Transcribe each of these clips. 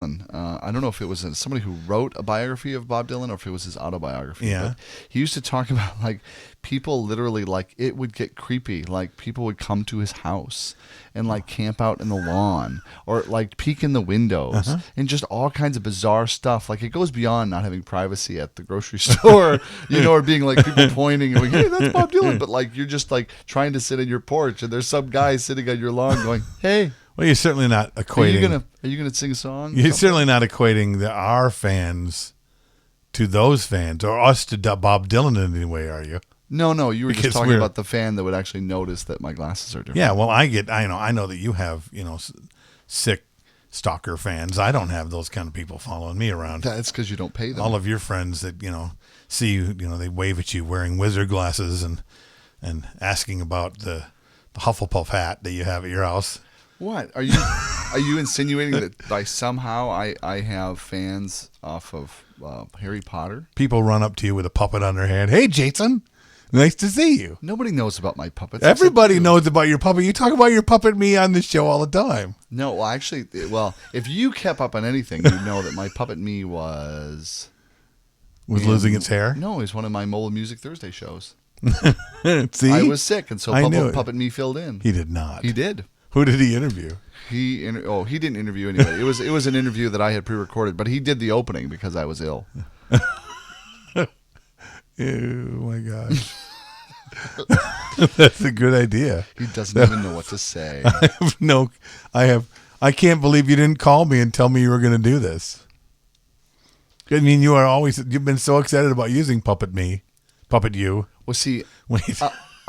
Dylan. I don't know if it was somebody who wrote a biography of Bob Dylan or if it was his autobiography. Yeah. But he used to talk about like people literally like it would get creepy. Like people would come to his house and like camp out in the lawn or like peek in the windows and just all kinds of bizarre stuff. Like it goes beyond not having privacy at the grocery store, or being like people pointing and going, hey, that's Bob Dylan. But like you're just like trying to sit in your porch and there's some guy sitting on your lawn going, hey. Well, you're certainly not equating. Are you gonna sing a song? You're certainly not equating our fans to those fans or us to Bob Dylan in any way, are you? No. You were just talking about the fan that would actually notice that my glasses are different. Yeah. Well, I know that you have sick stalker fans. I don't have those kind of people following me around. That's because you don't pay them. All of your friends that see you, they wave at you wearing wizard glasses and asking about the Hufflepuff hat that you have at your house. What are you insinuating that by somehow I have fans off of Harry Potter? People run up to you with a puppet on their hand. Hey, Jason, nice to see you. Nobody knows about my puppets. Everybody knows about your puppet. You talk about your puppet me on this show all the time. No, well, actually, if you kept up on anything, you'd know that my puppet me was losing its hair. No, it was one of my Mobile Music Thursday shows. See, I was sick, and so puppet me filled in. He did not. He did. Who did he interview? He didn't interview anybody. It was an interview that I had pre-recorded, but he did the opening because I was ill. Oh my gosh. That's a good idea. He doesn't even know what to say. I can't believe you didn't call me and tell me you were going to do this. I mean, you've been so excited about using Puppet You. Well, see,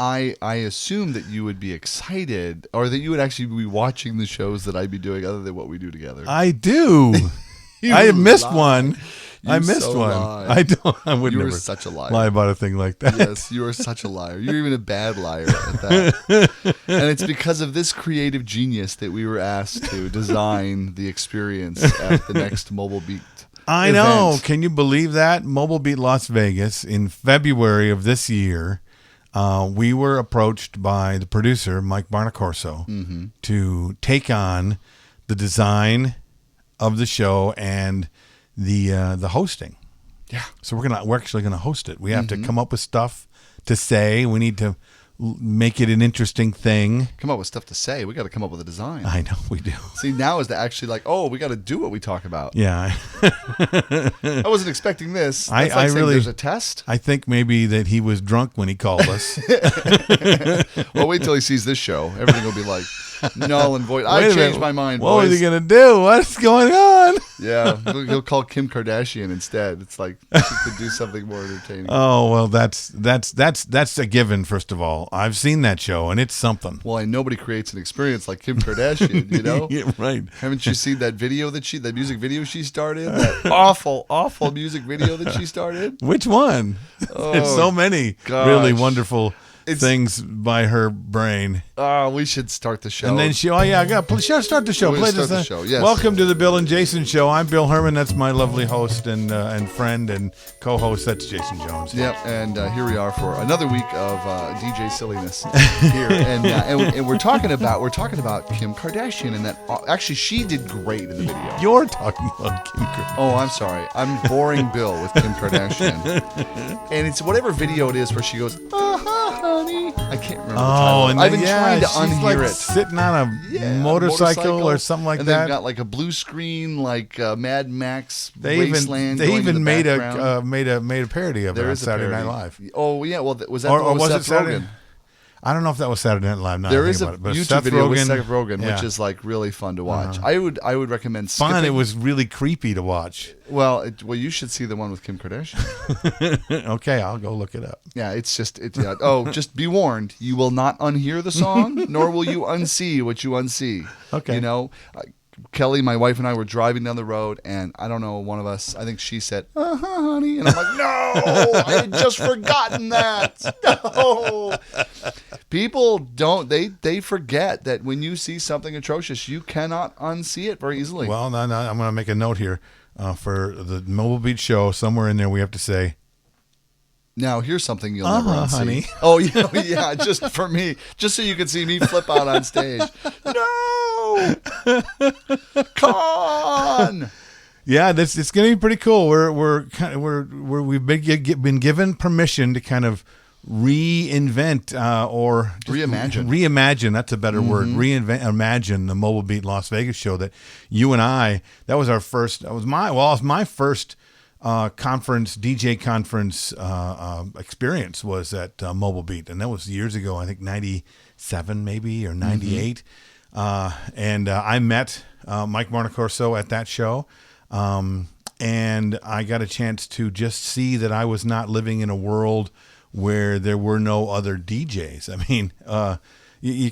I assumed that you would be excited, or that you would actually be watching the shows that I'd be doing other than what we do together. I do. I missed one. I missed one. Lie. I don't. I would never such a liar. lie about a thing like that. Yes, you are such a liar. You're even a bad liar at that. And it's because of this creative genius that we were asked to design the experience at the next Mobile Beat. I know. Can you believe that? Mobile Beat Las Vegas in February of this year. We were approached by the producer, Mike Barnacorso, to take on the design of the show and the hosting. Yeah. So we're actually gonna host it. We have to come up with stuff to say. We need to make it an interesting thing. Come up with stuff to say. We got to come up with a design. I know we do. See, now is the actually like, we got to do what we talk about. Yeah. I wasn't expecting this. That's like saying there's a test. I think maybe that he was drunk when he called us. Well, wait till he sees this show. Everything will be like null and void. I changed my mind. What was he gonna do? What's going on? Yeah, he'll call Kim Kardashian instead. It's like she could do something more entertaining. Oh well, that's a given. First of all, I've seen that show and it's something. Well, and nobody creates an experience like Kim Kardashian. Yeah, right. Haven't you seen that video that music video she started? That awful music video that she started. Which one? There's so many really wonderful things by her brain. We should start the show. And then start the show. Play the show. Yes. Welcome to the Bill and Jason Show. I'm Bill Herman. That's my lovely host and friend and co-host. That's Jason Jones. Yep. And here we are for another week of DJ silliness here, and we're talking about Kim Kardashian, and that actually she did great in the video. You're talking about Kim Kardashian. Oh, I'm sorry. I'm boring Bill with Kim Kardashian, and it's whatever video it is where she goes, honey. I can't remember. I've been trying to unhear it. Sitting on a motorcycle or something like and that. And they've got like a blue screen, like Mad Max Wasteland. They even made a parody of it on Saturday Night Live. Oh yeah, well was that or was it Saturday? I don't know if that was Saturday Night Live. There is a YouTube video with Seth Rogen, which is like really fun to watch. I would recommend skipping. Fun. It was really creepy to watch. Well, you should see the one with Kim Kardashian. Okay, I'll go look it up. Yeah, just be warned. You will not unhear the song, nor will you unsee what you unsee. Okay. Kelly, my wife, and I were driving down the road, and I don't know, one of us, I think she said, honey. And I'm like, no, I had just forgotten that. No. People they forget that when you see something atrocious, you cannot unsee it very easily. Well, no, I'm going to make a note here for the Mobile Beat Show. Somewhere in there we have to say, now, here's something you'll never unsee. Honey. Oh, yeah, just for me. Just so you can see me flip out on stage. No! Con! Yeah, it's going to be pretty cool. We've been given permission to kind of reinvent or reimagine. That's a better word. Imagine the Mobile Beat Las Vegas show that you and I. That was our first. It was my first conference, DJ conference experience was at Mobile Beat, and that was years ago. I think 97 maybe or 98. And I met Mike Marnacorso at that show. And I got a chance to just see that I was not living in a world where there were no other DJs. I mean, you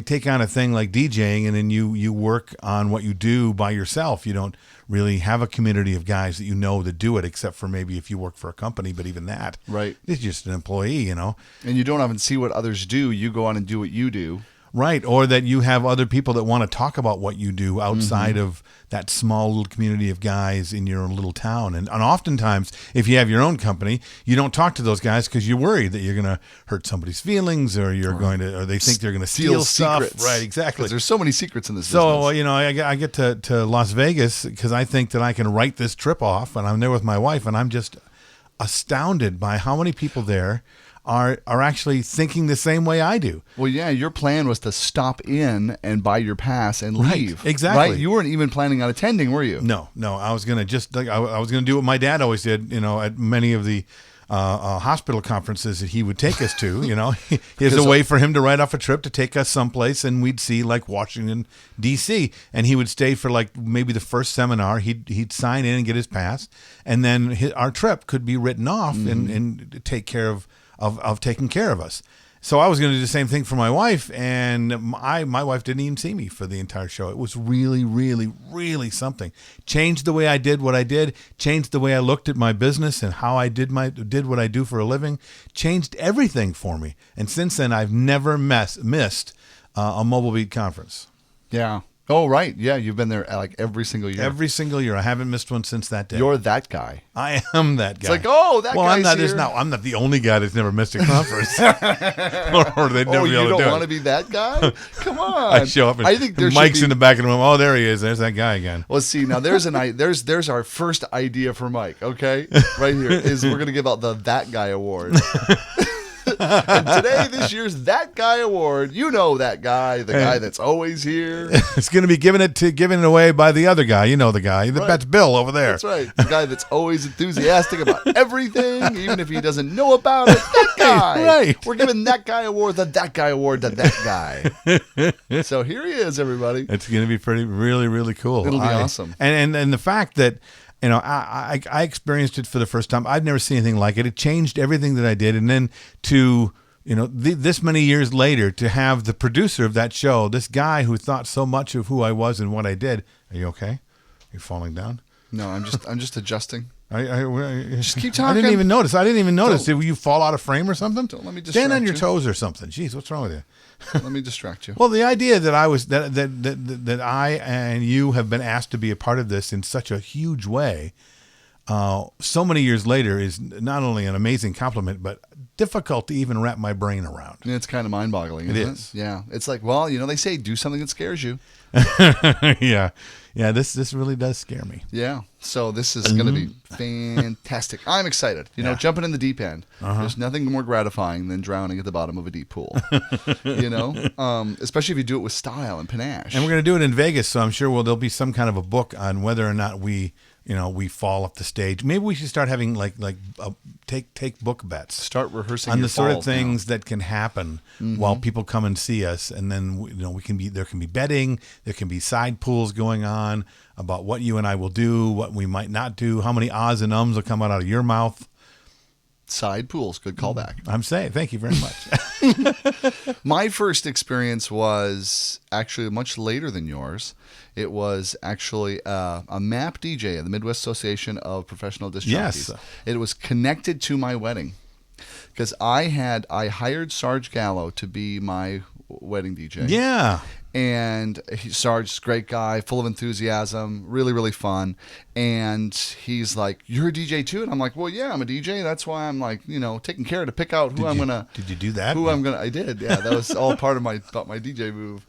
take on a thing like DJing, and then you work on what you do by yourself. You don't really have a community of guys that you know that do it, except for maybe if you work for a company. But even that, right? It's just an employee, And you don't even see what others do. You go on and do what you do. Right, or that you have other people that want to talk about what you do outside of that small little community of guys in your little town. And oftentimes, if you have your own company, you don't talk to those guys because you're worried that you're going to hurt somebody's feelings, or or they think they're going to steal stuff. Secrets. Right, exactly. There's so many secrets in this business. business. I get to Las Vegas because I think that I can write this trip off, and I'm there with my wife, and I'm just astounded by how many people there are actually thinking the same way I do. Well, yeah, your plan was to stop in and buy your pass and leave. Right, exactly. Right? You weren't even planning on attending, were you? No. I was gonna I was gonna do what my dad always did. At many of the hospital conferences that he would take us to. Here's a way for him to write off a trip to take us someplace, and we'd see like Washington D.C. And he would stay for like maybe the first seminar. He'd sign in and get his pass, and then our trip could be written off and take care of taking care of us. So I was going to do the same thing for my wife, and my wife didn't even see me for the entire show. It was really, really, really something. Changed the way I did what I did, changed the way I looked at my business and how I did what I do for a living, changed everything for me. And since then, I've never missed a Mobile Beat conference. Yeah. Oh, right. Yeah, you've been there like every single year. Every single year. I haven't missed one since that day. You're that guy. I am that guy. It's like, that guy's here. I'm not the only guy that's never missed a conference. or they'd never be able to do it. You don't want to be that guy? Come on. I show up and I think Mike's in the back of the room. Oh, there he is. There's that guy again. Well, see, now there's our first idea for Mike, okay? Right here is we're going to give out the That Guy Award. And today, this year's That Guy Award, that guy, the guy that's always here. It's going to be giving it away by the other guy. You know the guy. That's Bill over there. That's right. The guy that's always enthusiastic about everything, even if he doesn't know about it. That guy. Right. We're giving That Guy Award, the That Guy Award to that guy. So here he is, everybody. It's going to be really, really cool. It'll be awesome. And the fact that I experienced it for the first time. I've never seen anything like it. It changed everything that I did. And then to, this many years later, to have the producer of that show, this guy who thought so much of who I was and what I did. Are you okay? Are you falling down? No, I'm just adjusting. Just keep talking. I didn't even notice. Did you fall out of frame or something? Don't let me distract you. Stand on your toes or something. Jeez, what's wrong with you? Let me distract you. Well, the idea that that I and you have been asked to be a part of this in such a huge way, so many years later, is not only an amazing compliment, but difficult to even wrap my brain around. It's kind of mind-boggling, isn't it? Yeah. It's like, they say do something that scares you. Yeah, this really does scare me. Yeah, so this is going to be fantastic. I'm excited. Jumping in the deep end. There's nothing more gratifying than drowning at the bottom of a deep pool. Especially if you do it with style and panache. And we're going to do it in Vegas, so I'm sure there'll be some kind of a book on whether or not we fall off the stage. Maybe we should start having take book bets. Start rehearsing on your the sort of falls things that can happen while people come and see us, and then there can be betting, there can be side pools going on about what you and I will do, what we might not do, how many ahs and ums will come out of your mouth. Side pools, good callback. I'm saying, thank you very much. My first experience was actually much later than yours. It was actually a MAP DJ at the Midwest Association of Professional Disc Jockeys. Yes. It was connected to my wedding because I hired Sarge Gallo to be my wedding DJ. Yeah. And Sarge's a great guy, full of enthusiasm, really, really fun. And he's like, "You're a DJ too?" And I'm like, "Well, yeah, I'm a DJ. That's why I'm like, taking care to pick out who I'm gonna." Did you do that? I did. Yeah, that was all part of my DJ move.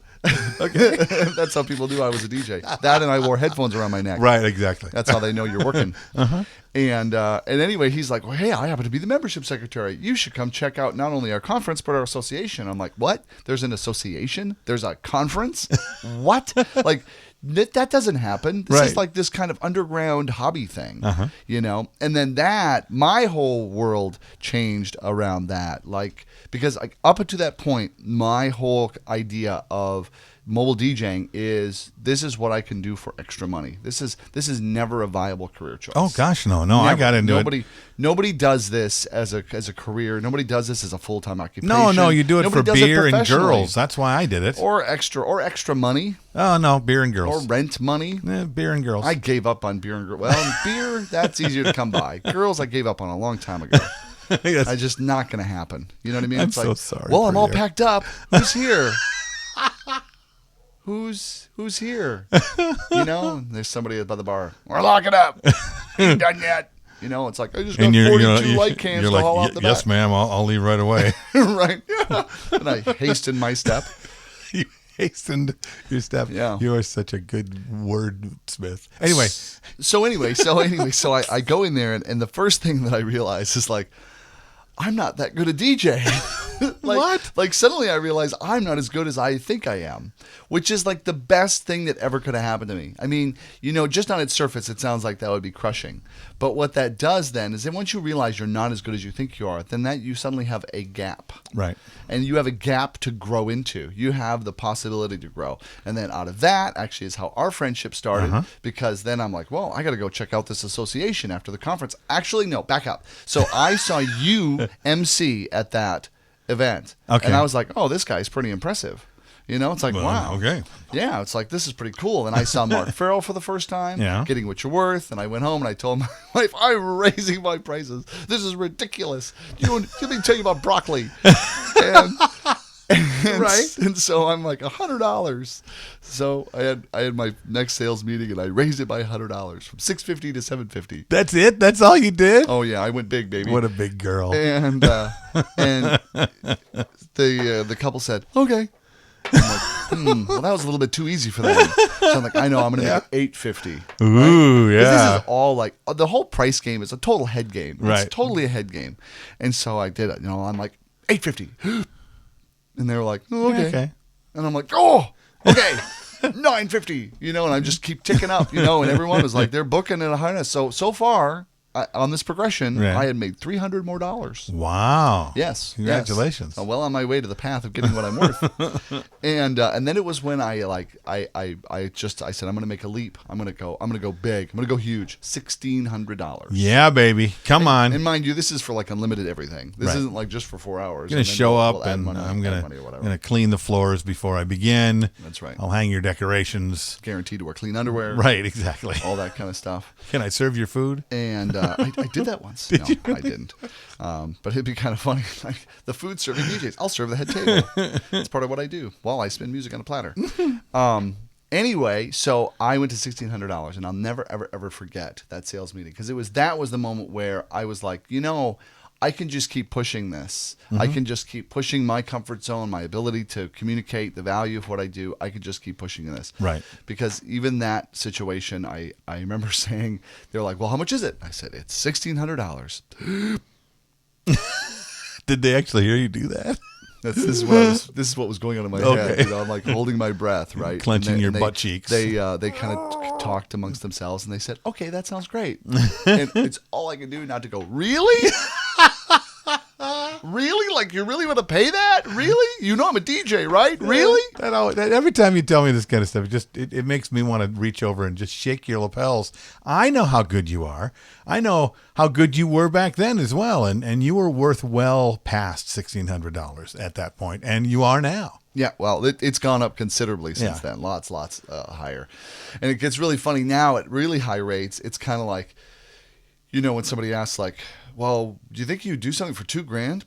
Okay. That's how people knew I was a DJ. That and I wore headphones around my neck. Right, exactly. That's how they know you're working. And anyway, he's like, well, hey, I happen to be the membership secretary. You should come check out not only our conference, but our association. I'm like, what? There's an association? There's a conference? What? Like, that doesn't happen. This is like this kind of underground hobby thing, you know? And then my whole world changed around that. Like, because like, up to that point, my whole idea of mobile DJing this is what I can do for extra money. This is never a viable career choice. Oh gosh, no, never. I got into it. Nobody does this as a career. Nobody does this as a full-time occupation. No, you do it for beer and girls. That's why I did it. Or extra money. Oh no, beer and girls. Or rent money. Beer and girls. I gave up on beer and girls. Well, beer, that's easier to come by. Girls, I gave up on a long time ago. It's just not going to happen. You know what I mean? I'm it's so like, sorry. Well, I'm all packed up. Who's here? Who's here? You know, there's somebody by the bar. We're locking up. Ain't done yet. You know, it's like, I just got 42 light cans to haul out the back. Yes, ma'am, I'll leave right away. Right. And I hastened my step. You hastened your step. Yeah. You are such a good wordsmith. Anyway. So I go in there, and the first thing that I realize is like, I'm not that good a DJ. What? Like suddenly I realize I'm not as good as I think I am, which is like the best thing that ever could have happened to me. I mean, you know, just on its surface, it sounds like that would be crushing. But what that does then is that once you realize you're not as good as you think you are, then that you suddenly have a gap. Right. And you have a gap to grow into. You have the possibility to grow. And then out of that actually is how our friendship started, because then I'm like, well, I got to go check out this association after the conference. Actually, no, back up. So I saw you MC at that event. Okay. And I was like, oh, this guy's pretty impressive. You know, it's like, wow. Okay. Yeah, it's like, this is pretty cool. And I saw Mark Farrell for the first time, Getting What You're Worth. And I went home and I told my wife, I'm raising my prices. This is ridiculous. Let me tell you about broccoli. And so I'm like, $100. So I had my next sales meeting and I raised it by $100 from $650 to $750. That's it? That's all you did? Oh yeah, I went big, baby. What a big girl. And the couple said, okay. I'm like, well, that was a little bit too easy for them. So I'm like, I know, I'm going to make it $850. Ooh, yeah. This is all like, the whole price game is a total head game. Right. It's totally a head game. And so I did it. You know, I'm like, $850. And they were like, oh, okay. And I'm like, oh, okay. $950. You know, and I just keep ticking up, you know, and everyone was like, they're booking at $100. So far, on this progression, I had made $300 more. Wow! Yes, congratulations! Yes. Well on my way to the path of getting what I'm worth. And then it was when I said I'm going to make a leap. I'm going to go big. I'm going to go huge. $1,600. Yeah, baby, come on. And mind you, this is for like unlimited everything. This isn't like just for 4 hours. I'm going to show up and I'm going to clean the floors before I begin. That's right. I'll hang your decorations. Guaranteed to wear clean underwear. Right, exactly. All that kind of stuff. Can I serve your food? And I did that once. No, I didn't. But it'd be kind of funny. Like the food serving DJs. I'll serve the head table. It's part of what I do while I spin music on a platter. Anyway, so I went to $1,600, and I'll never, ever, ever forget that sales meeting, because that was the moment where I was like, you know, I can just keep pushing this. I can just keep pushing my comfort zone, my ability to communicate the value of what I do. I could just keep pushing this. Right. Because even that situation, I remember saying, they're like, well, how much is it? I said, it's $1,600. Did they actually hear you do that? This is what was going on in my head. You know, I'm like holding my breath, right? Clenching your butt cheeks. They kind of talked amongst themselves, and they said, okay, that sounds great. And it's all I can do not to go, really? Really? Like, you really want to pay that? Really? You know I'm a DJ, right? Really? Every time you tell me this kind of stuff, it makes me want to reach over and just shake your lapels. I know how good you are. I know how good you were back then as well. And you were worth well past $1,600 at that point. And you are now. Yeah, well, it's gone up considerably since then. Lots higher. And it gets really funny now at really high rates. It's kind of like, you know, when somebody asks, like, well, do you think you'd do something for $2,000?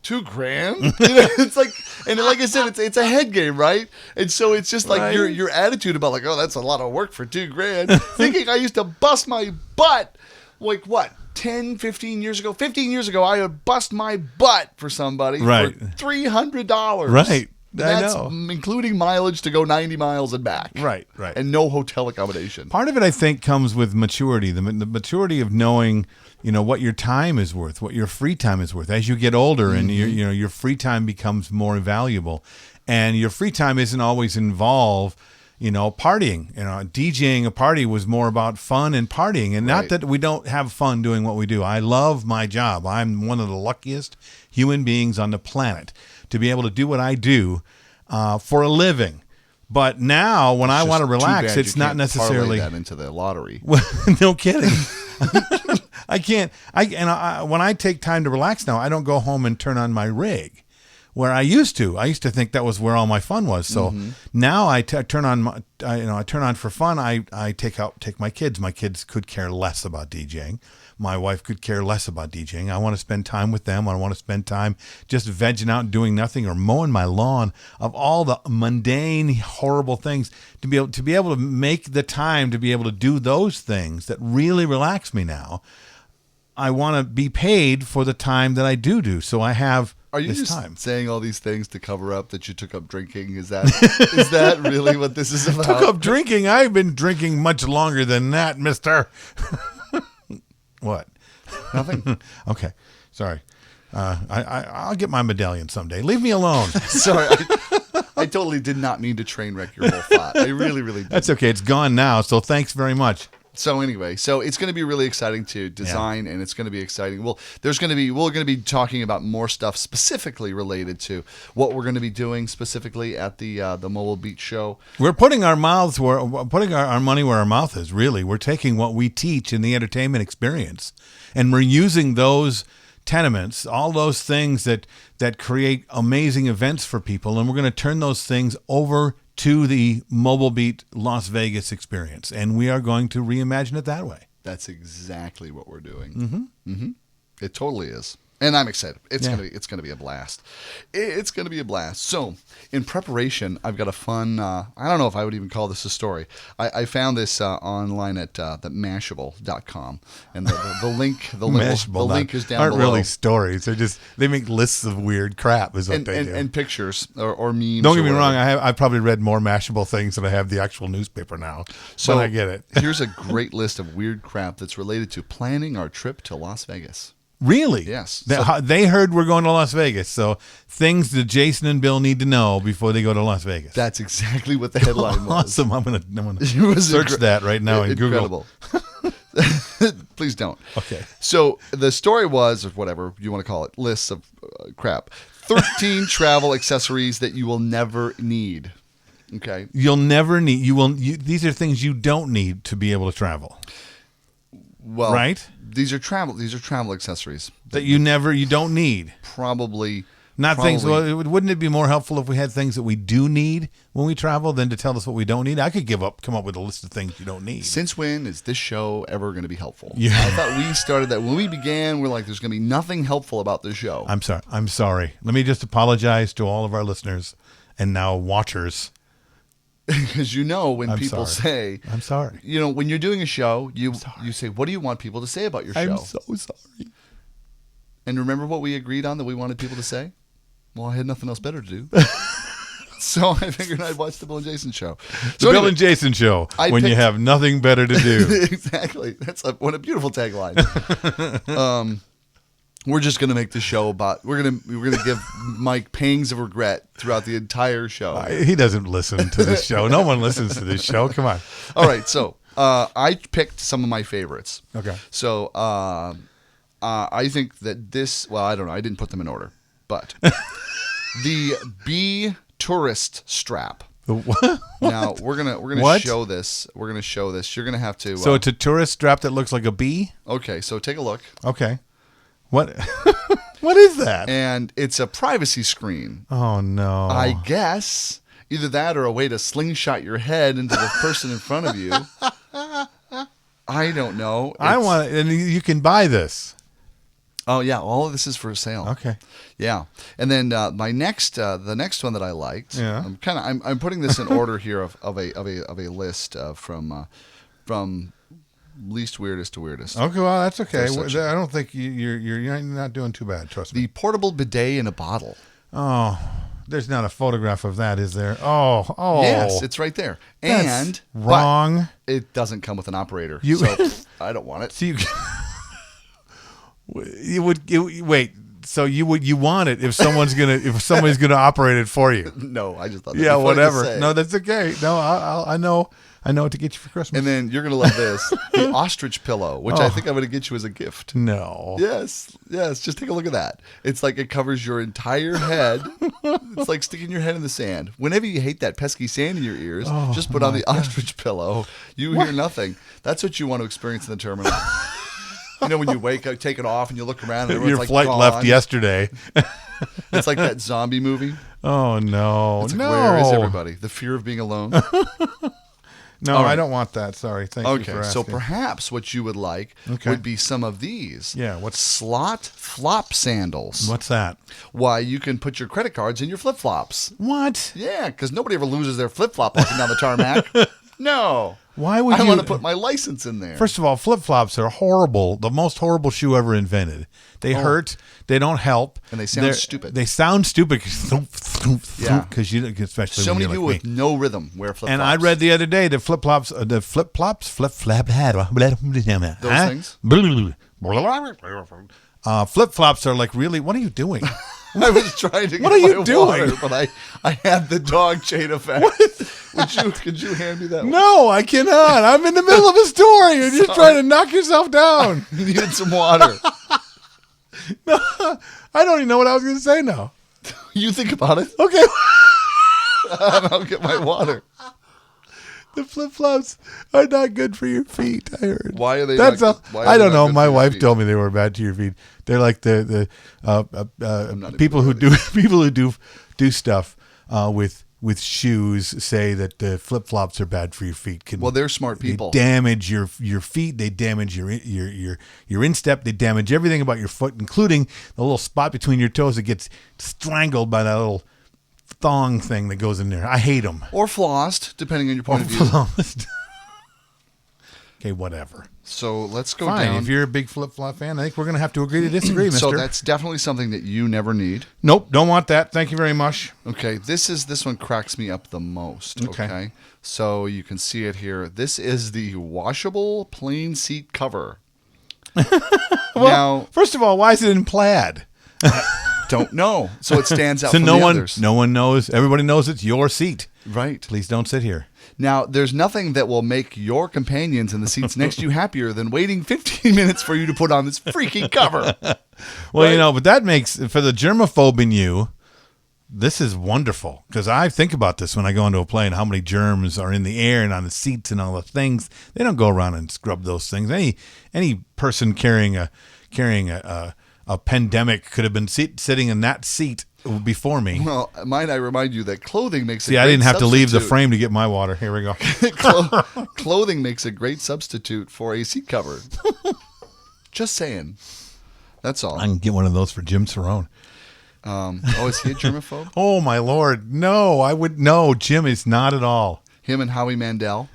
$2,000? You know, it's like, and like I said, it's a head game, right? And so it's just like your attitude about like, oh, that's a lot of work for $2,000. Thinking I used to bust my butt, like what, 10, 15 years ago? 15 years ago, I would bust my butt for somebody for $300. Right. That's know. including mileage to go 90 miles and back. Right. And no hotel accommodation. Part of it, I think, comes with maturity. The maturity of knowing, what your time is worth, what your free time is worth. As you get older, and your free time becomes more valuable, and your free time isn't always involved. Partying. DJing a party was more about fun and partying, and not that we don't have fun doing what we do. I love my job. I'm one of the luckiest human beings on the planet to be able to do what I do for a living. But now, when I want to relax, it's not necessarily that into the lottery. No kidding. I can't. When I take time to relax now, I don't go home and turn on my rig. Where I used to think that was where all my fun was. So now I turn on, I turn on for fun. I take my kids. My kids could care less about DJing. My wife could care less about DJing. I want to spend time with them. I want to spend time just vegging out and doing nothing or mowing my lawn. Of all the mundane, horrible things, to be able to make the time to be able to do those things that really relax me now. I want to be paid for the time that I do. So I have. Are you just time. saying all these things to cover up that you took up drinking? Is that really what this is about? Took up drinking? I've been drinking much longer than that, mister. What? Nothing. Okay. Sorry. I'll get my medallion someday. Leave me alone. Sorry. I totally did not mean to train wreck your whole thought. I really, really did. That's okay. It's gone now, so thanks very much. So anyway, it's going to be really exciting to design, and it's going to be exciting. Well, we're going to be talking about more stuff specifically related to what we're going to be doing specifically at the Mobile Beat Show. We're putting our money where our mouth is. Really, we're taking what we teach in the entertainment experience, and we're using those tenements, all those things that create amazing events for people, and we're going to turn those things over to the Mobile Beat Las Vegas experience, and we are going to reimagine it that way. That's exactly what we're doing. It totally is, and I'm excited. It's gonna be a blast. It's gonna be a blast. So, in preparation, I've got a fun. I don't know if I would even call this a story. I found this online at the Mashable.com, and the link is down aren't below. Really stories. They make lists of weird crap. Is what they do. And pictures or memes. Don't get me wrong. I've probably read more Mashable things than I have the actual newspaper now. So but I get it. Here's a great list of weird crap that's related to planning our trip to Las Vegas. Really? Yes. They heard we're going to Las Vegas, so things that Jason and Bill need to know before they go to Las Vegas. That's exactly what the headline was. Awesome. I'm gonna search that right now in Google. Please don't. Okay. So the story was, or whatever you want to call it, lists of crap. 13 travel accessories that you will never need. Okay. You'll never need. These are things you don't need to be able to travel. Well, right. These are travel accessories that you don't need. Probably things. Well, wouldn't it be more helpful if we had things that we do need when we travel than to tell us what we don't need? I could come up with a list of things you don't need. Since when is this show ever going to be helpful? Yeah. I thought we started that when we began. We're like, there's going to be nothing helpful about this show. I'm sorry. Let me just apologize to all of our listeners and now watchers. Because when people say, I'm sorry. When you're doing a show, you say, what do you want people to say about your show? I'm so sorry. And remember what we agreed on that we wanted people to say? Well, I had nothing else better to do. So I figured I'd watch the Bill and Jason show. Bill and Jason show, when you have nothing better to do. Exactly. What a beautiful tagline. We're just going to make the show about. We're gonna give Mike pangs of regret throughout the entire show. He doesn't listen to this show. No one listens to this show. Come on. All right. So I picked some of my favorites. Okay. So I think that this. Well, I don't know. I didn't put them in order, but the B tourist strap. What? Now we're gonna show this. We're gonna show this. You're gonna have to. So it's a tourist strap that looks like a bee. Okay. So take a look. Okay. What? What is that? And it's a privacy screen. Oh, no. I guess either that or a way to slingshot your head into the person in front of you. I don't know. And you can buy this. Oh yeah, all of this is for sale. Okay. Yeah, and then the next one that I liked. Yeah. I'm putting this in order here of a list from least weirdest to weirdest. Okay, well that's okay. I don't think you're not doing too bad. Trust me. The portable bidet in a bottle. Oh, There's not a photograph of that, is there? Oh. Yes, it's right there. That's And wrong. but it doesn't come with an operator, You- so I don't want it. So wait. So you want it if somebody's gonna operate it for you? No, I just thought that'd Yeah, be funny to whatever. say. No, that's okay. No, I know what to get you for Christmas. And then you're gonna love this, the ostrich pillow, which I think I'm gonna get you as a gift. No. Yes. Just take a look at that. It's like it covers your entire head. It's like sticking your head in the sand. Whenever you hate that pesky sand in your ears, just put on the ostrich pillow. You hear nothing. That's what you want to experience in the terminal. You know, when you wake up, take it off, and you look around, and everyone's Your like flight gone. left yesterday. It's like that zombie movie. Oh no, It's like, no. where is everybody? The fear of being alone. No, All right. I don't want that. Sorry. Thank you for Okay, asking. so perhaps what you would like would be some of these. Yeah, what's- slot flop sandals? What's that? Why, you can put your credit cards in your flip flops. What? Yeah, because nobody ever loses their flip flop walking down the tarmac. No. Why would I you want to put my license in there. First of all, flip-flops are horrible. The most horrible shoe ever invented. They hurt. They don't help. And they sound stupid. They sound stupid Yeah. because you, especially so when many you're people like with me. no rhythm wear flip flops. And I read the other day the flip-flops, those things? Flip-flops are like really, what are you doing? I was trying to get What are you my doing? water, but I had the dog chain effect. Could you hand me that one? No, I cannot. I'm in the middle of a story and you're trying to knock yourself down. You needed some water. No, I don't even know what I was going to say now. You think about it. Okay. I'll get my water. The flip-flops are not good for your feet, I heard. Why are they That's not all. good- why are I they don't not know. good My for your wife feet? told me they were bad to your feet. They're like the not people who even do people who do stuff with shoes say that the flip-flops are bad for your feet. Well, they're smart people. They damage your feet. They damage your instep. They damage everything about your foot, including the little spot between your toes that gets strangled by that little thong thing that goes in there. I hate them. Or flossed, depending on your point of view. Okay, whatever. So let's go Fine. down. If you're a big flip-flop fan, I think we're going to have to agree to disagree, mister. So that's definitely something that you never need. Nope, don't want that. Thank you very much. Okay, this one cracks me up the most. Okay. Okay. So you can see it here. This is the washable plain seat cover. Now, First of all, why is it in plaid? don't know. So it stands out So from no the one, others. no one knows. Everybody knows it's your seat. Right. Please don't sit here. Now, there's nothing that will make your companions in the seats next to you happier than waiting 15 minutes for you to put on this freaky cover. Well, Right? you know, but that makes, for the germaphobe in you, this is wonderful. Because I think about this when I go into a plane, how many germs are in the air and on the seats and all the things. They don't go around and scrub those things. Any person carrying a pandemic could have been sitting in that seat before me. Well, might I remind you that clothing makes a See, great I didn't have to leave the substitute. frame to get my water. Here we go. Clothing makes a great substitute for a seat cover. Just saying. That's all. I can get one of those for Jim Cerrone. Is he a germaphobe? Oh my Lord, no! I would no. Jim is not at all. Him and Howie Mandel.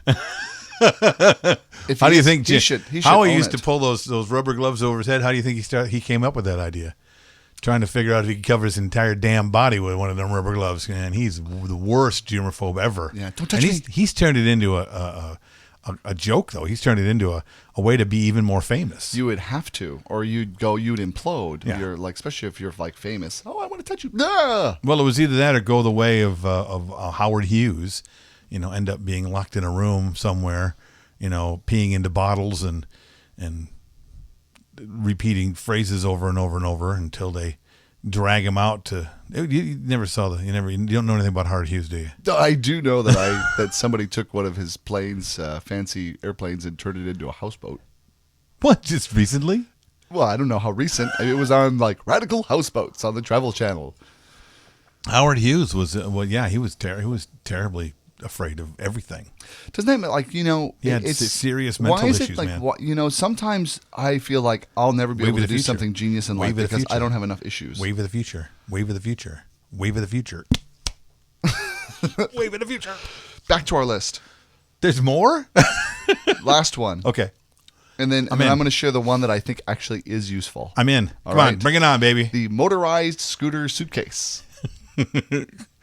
How do you think Jim? He should Howie own used it. to pull those rubber gloves over his head. How do you think he came up with that idea? Trying to figure out if he could cover his entire damn body with one of them rubber gloves. And he's the worst germaphobe ever. Yeah, don't touch me. He's turned it into a joke though. He's turned it into a way to be even more famous. You would have to, or you'd implode. Yeah. You're like, especially if you're like famous. Oh, I want to touch you. Nah! Well, it was either that or go the way of Howard Hughes, end up being locked in a room somewhere, peeing into bottles and repeating phrases over and over and over until they drag him out to. You never saw you don't know anything about Howard Hughes, do you? I do know that that somebody took one of his planes, fancy airplanes, and turned it into a houseboat. What? Just recently? Well, I don't know how recent. It was on like Radical Houseboats on the Travel Channel. Howard Hughes was he was terribly afraid of everything. Doesn't that He had serious mental why is issues, it like man. sometimes I feel like I'll never be Wave able of to the do future. something genius in Wave life of the because future. I don't have enough issues. Wave of the future. Wave of the future. Wave of the future. Wave of the future. Back to our list. There's more? Last one. Okay. And then I'm I'm in. going to share the one that I think actually is useful. I'm in. All Come on, right. bring it on, baby. The motorized scooter suitcase.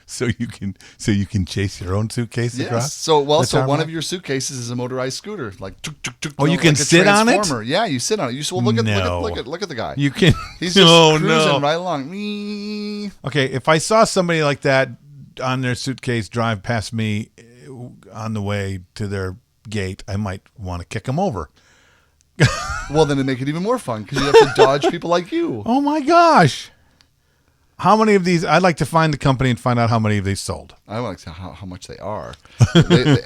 So you can chase your own suitcase Yes. across. So one tarmac? of your suitcases is a motorized scooter, like tuk, tuk, tuk, Oh, you like can a sit on it? transformer. Yeah, you sit on it. Look at the guy. You can. He's just Oh, cruising no. right along. Whee. Okay, if I saw somebody like that on their suitcase drive past me on the way to their gate, I might want to kick them over. Well, then it'd make it even more fun because you have to dodge people like you. Oh my gosh! How many of these? I'd like to find the company and find out how many of these sold. I want to see how much they are.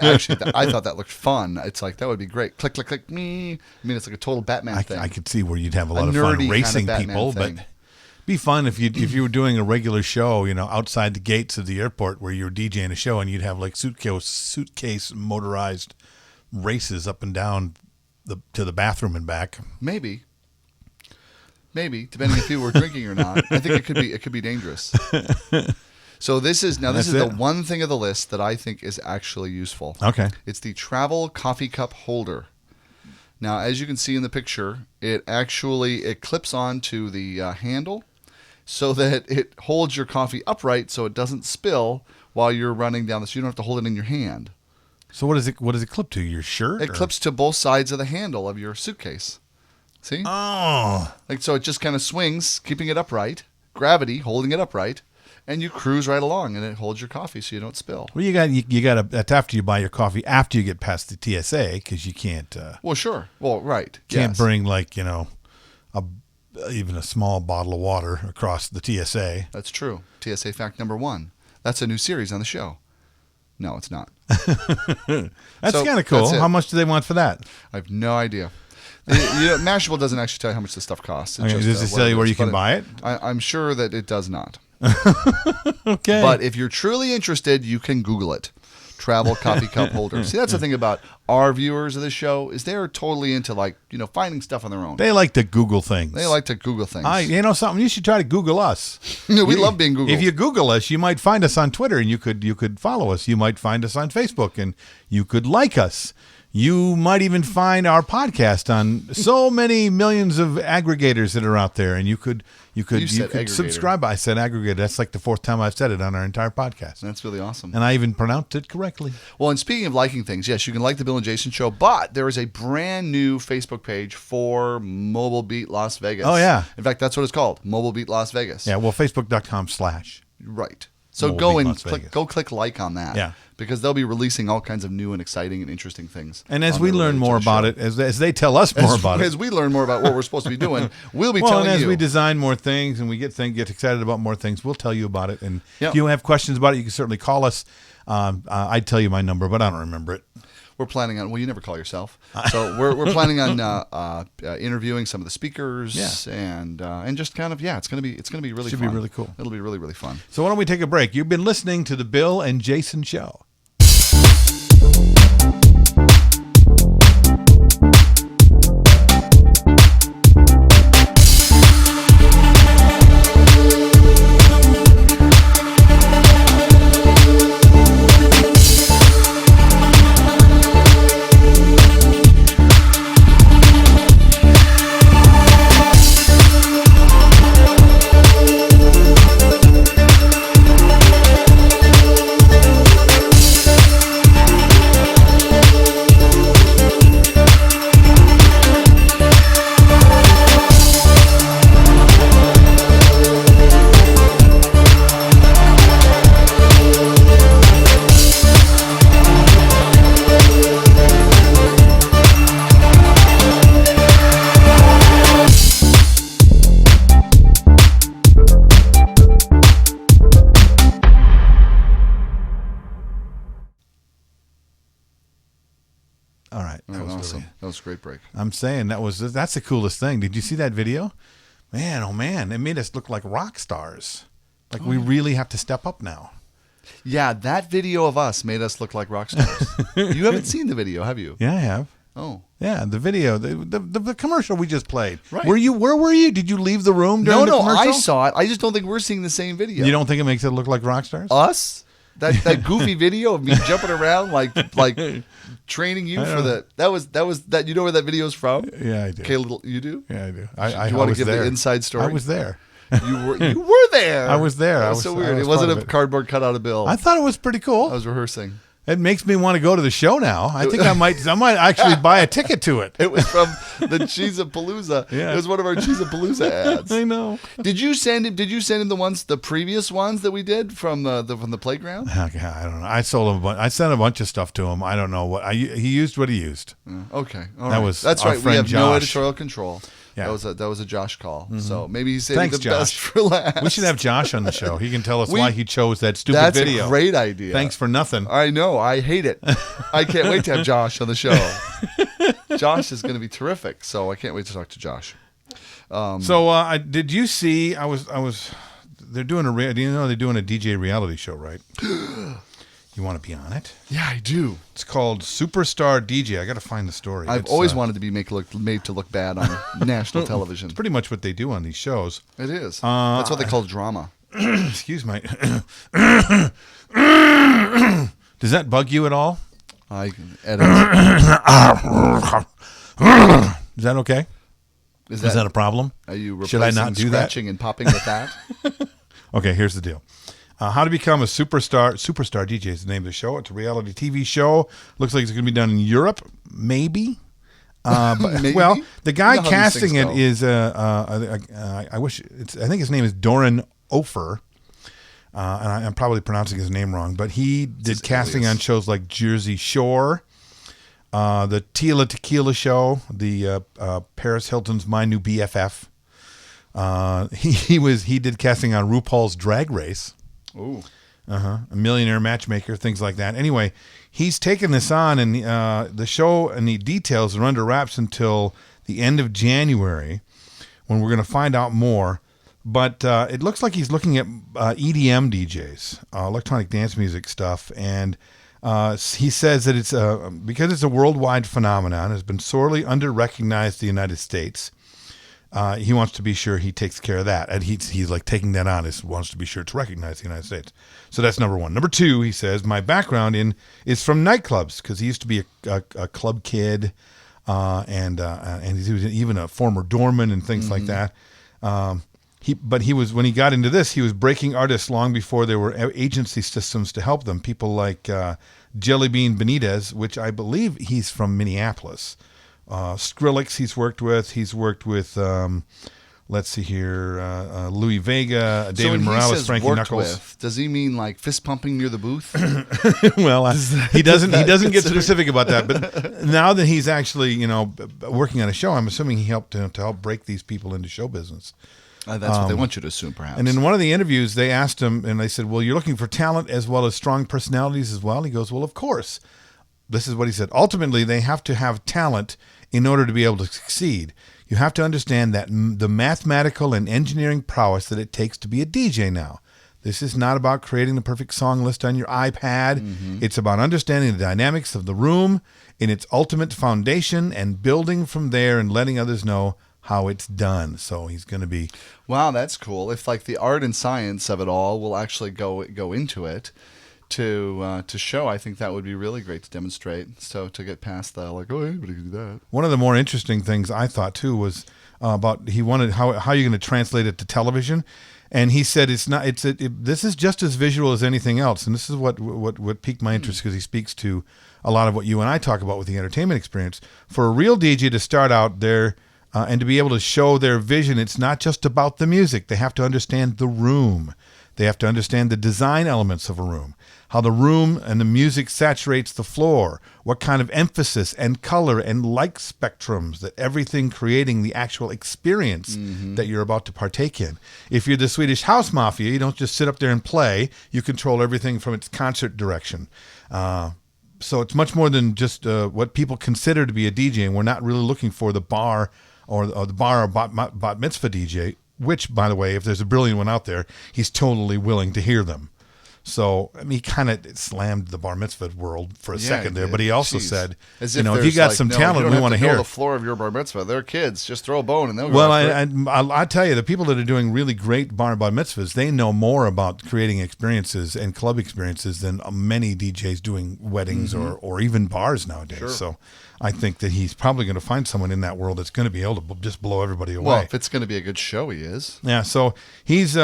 Actually, I thought that looked fun. It's like, that would be great. Click, click, click, me. I mean, it's like a total Batman thing. I could see where you'd have a lot of nerdy fun kind of racing Batman people, thing. but be fun if you were doing a regular show, outside the gates of the airport where you're DJing a show, and you'd have like suitcase motorized races up and down to the bathroom and back. Maybe, depending if you were drinking or not. I think it could be dangerous. So this is the one thing of the list that I think is actually useful. Okay. It's the travel coffee cup holder. Now, as you can see in the picture, it clips onto the handle so that it holds your coffee upright so it doesn't spill while you're running down so you don't have to hold it in your hand. So what does it clip to? Your shirt? It clips to both sides of the handle of your suitcase. See? Oh. So it just kind of swings, keeping it upright, gravity holding it upright, and you cruise right along, and it holds your coffee so you don't spill. Well, you got that's after you buy your coffee, after you get past the TSA, because you can't. Well, sure. Well, right. Can't bring even a small bottle of water across the TSA. That's true. TSA fact number 1. That's a new series on the show. No, it's not. That's kind of cool. How much do they want for that? I have no idea. Mashable doesn't actually tell you how much the stuff costs. Does it tell you where you can buy it? I'm sure that it does not. Okay. But if you're truly interested, you can Google it. Travel coffee cup holder. See, that's the thing about our viewers of this show is they're totally into finding stuff on their own. They like to Google things. Something. You should try to Google us. We love being Googled. If you Google us, you might find us on Twitter, and you could follow us. You might find us on Facebook, and you could like us. You might even find our podcast on so many millions of aggregators that are out there, and you could subscribe. I said aggregator. That's like the 4th time I've said it on our entire podcast. That's really awesome. And I even pronounced it correctly. Well, and speaking of liking things, yes, you can like the Bill and Jason Show, but there is a brand new Facebook page for Mobile Beat Las Vegas. Oh, yeah. In fact, that's what it's called, Mobile Beat Las Vegas. Yeah, well, facebook.com/. Right. So Mobile click like on that. Yeah. Because they'll be releasing all kinds of new and exciting and interesting things. And as we learn more about it, as they tell us more about it. As we learn more about what we're supposed to be doing, we'll be telling you. And as we design more things and we get excited about more things, we'll tell you about it. And if you have questions about it, you can certainly call us. I'd tell you my number, but I don't remember it. We're planning on, you never call yourself. So we're planning on interviewing some of the speakers and just kind of, it's going to be really fun. Should be really cool. It'll be really, really fun. So why don't we take a break? You've been listening to the Bill and Jason Show. All right. That was awesome. That was a great break. I'm saying that's the coolest thing. Did you see that video? Man, oh man, it made us look like rock stars. Like we really have to step up now. Yeah, that video of us made us look like rock stars. You haven't seen the video, have you? Yeah, I have. Oh. Yeah, the video, the commercial we just played. Right. Where were you? Did you leave the room during the commercial? I saw it. I just don't think we're seeing the same video. You don't think it makes it look like rock stars? Us? That goofy video of me jumping around like training you for that was you know where that video's from? Yeah, I do. Okay, you do? Yeah, I do. Do you want to give the inside story? I was there. You were there. I was there. That I was was so weird. I was It wasn't part a of it. cardboard cutout of Bill. I thought it was pretty cool. I was rehearsing. It makes me want to go to the show now. I think I might actually buy a ticket to it. It was from the Cheesapalooza. Yeah. It was one of our Cheesapalooza ads. I know. Did you send him the previous ones that we did from the playground? Okay, I don't know. I sold him I sent a bunch of stuff to him. I don't know he used what he used. Okay. All That right. was That's our right. We friend have no Josh. editorial control. Yeah. That was a Josh call. So maybe he's saving Thanks, the Josh. best for last. We should have Josh on the show. He can tell us why he chose that stupid That's video. a great idea. Thanks for nothing. I know. I hate it. I can't wait to have Josh on the show. Josh is going to be terrific. So I can't wait to talk to Josh. Did you see? They're doing do you know they're doing a DJ reality show, right? You want to be on it? Yeah, I do. It's called Superstar DJ. I got to find the story. I've always wanted to be made to look bad on national television. It's pretty much what they do on these shows. It is. That's what they call drama. Excuse me. Does that bug you at all? I edit. Is that okay? Is that a problem? Are you Should I not replacing do that? scratching and popping with that? Okay, here's the deal. How to Become a Superstar DJ is the name of the show. It's a reality TV show. Looks like it's going to be done in Europe, maybe. But, Maybe? well, the guy You know how these casting things it go. is I think his name is Doran Ofer. And I'm probably pronouncing his name wrong, but he did casting on shows like Jersey Shore, the Tila Tequila Show, the Paris Hilton's My New BFF. He did casting on RuPaul's Drag Race. Ooh. A Millionaire Matchmaker, things like that. Anyway, he's taken this on, and the show and the details are under wraps until the end of January, when we're going to find out more. But it looks like he's looking at EDM DJs, electronic dance music stuff, and he says that it's because it's a worldwide phenomenon, has been sorely under-recognized in the United States. He wants to be sure he takes care of that, and he's like taking that on. He wants to be sure to recognize the United States. So that's number one. Number two, he says, my background is from nightclubs, because he used to be a club kid, and he was even a former doorman and things like that. When he got into this, he was breaking artists long before there were agency systems to help them. People like Jellybean Benitez, which I believe he's from Minneapolis. Skrillex he's worked with let's see here, Louis Vega, David Morales, Frankie Knuckles. Does he mean like fist pumping near the booth? Well, he doesn't get specific about that, but now that he's actually working on a show, I'm assuming he helped to help break these people into show business. That's what they want you to assume, perhaps. And in one of the interviews, they asked him, and they said, well, you're looking for talent as well as strong personalities as well? He goes, well, of course. This is what he said. Ultimately, they have to have talent in order to be able to succeed. You have to understand that the mathematical and engineering prowess that it takes to be a DJ now. This is not about creating the perfect song list on your iPad. Mm-hmm. It's about understanding the dynamics of the room in its ultimate foundation and building from there and letting others know how it's done. So he's going to be... Wow, that's cool. If like the art and science of it all will actually go into it to show, I think that would be really great to demonstrate. So to get past the anybody can do that. One of the more interesting things I thought too was about he wanted how you're going to translate it to television, and he said this is just as visual as anything else, and this is what piqued my interest because he speaks to a lot of what you and I talk about with the entertainment experience. For a real DJ to start out there and to be able to show their vision, it's not just about the music. They have to understand the room. They have to understand the design elements of a room, how the room and the music saturates the floor, what kind of emphasis and color and light spectrums, that everything creating the actual experience that you're about to partake in. If you're the Swedish House Mafia, you don't just sit up there and play. You control everything from its concert direction. So it's much more than just what people consider to be a DJ, and we're not really looking for the bar or the bar or bat mitzvah DJ, which, by the way, if there's a brilliant one out there, he's totally willing to hear them. So, I mean, he kind of slammed the bar mitzvah world for a second there, but he also said, As if if you got like, some no, talent, we want to hear the floor of your bar mitzvah. They're kids. Just throw a bone and they'll go. Well, I tell you, the people that are doing really great bar mitzvahs, they know more about creating experiences and club experiences than many DJs doing weddings or even bars nowadays. Sure. So I think that he's probably going to find someone in that world that's going to be able to just blow everybody away. Well, if it's going to be a good show, he is. Yeah, so he's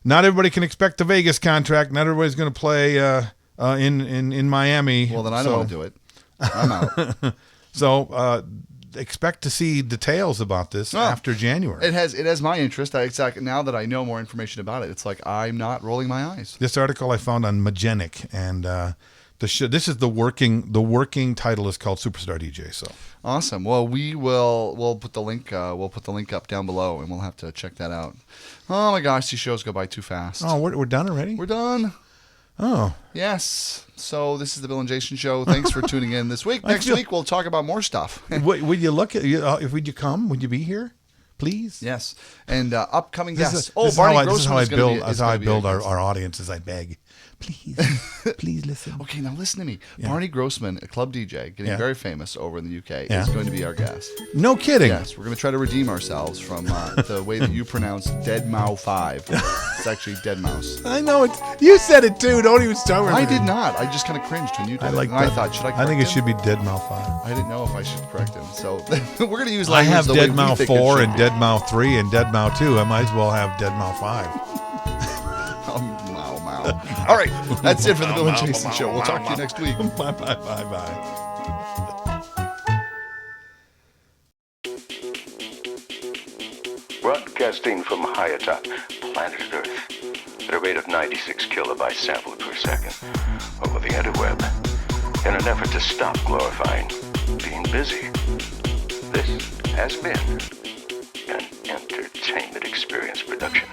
not everybody can expect the Vegas contract. Not everybody's going to play in Miami. Well, then I don't want to do it. I'm out. So expect to see details about this after January. It has my interest. Now that I know more information about it, it's like I'm not rolling my eyes. This article I found on Magenic, and this is the working title is called Superstar DJ. So awesome. Well, we'll put the link up down below, and we'll have to check that out. Oh my gosh, these shows go by too fast. Oh, we're done already? We're done. Oh. Yes. So this is the Bill and Jason Show. Thanks for tuning in this week. Next week we'll talk about more stuff. Would you look at would you come? Would you be here? Please. Yes. And upcoming guests. This Barney is how I build. That's how I build our audience. As I beg, please listen. Okay, now listen to me. Yeah. Barney Grossman, a club DJ, getting very famous over in the UK, Yeah. is going to be our guest. No kidding. Yes, we're going to try to redeem ourselves from the way that you pronounce Dead Mouse 5. It's actually Dead Mouse. I know it. You said it too. Don't even start with I me. did not. I just kind of cringed when you did it. And I thought, should I correct I think it him? should be Dead Mouth 5. I didn't know if I should correct him. So we're going to use I language have the way Dead we Mouth think it 4 should and be. Dead Mouth 3 and Dead Mouth 2. I might as well have Dead Mouth 5. All right, that's it for the Bill and Jason Show. We'll talk to you next week. Bye. Broadcasting from high atop planet Earth at a rate of 96 kilobytes sampled per second over the interweb in an effort to stop glorifying being busy. This has been an entertainment experience production.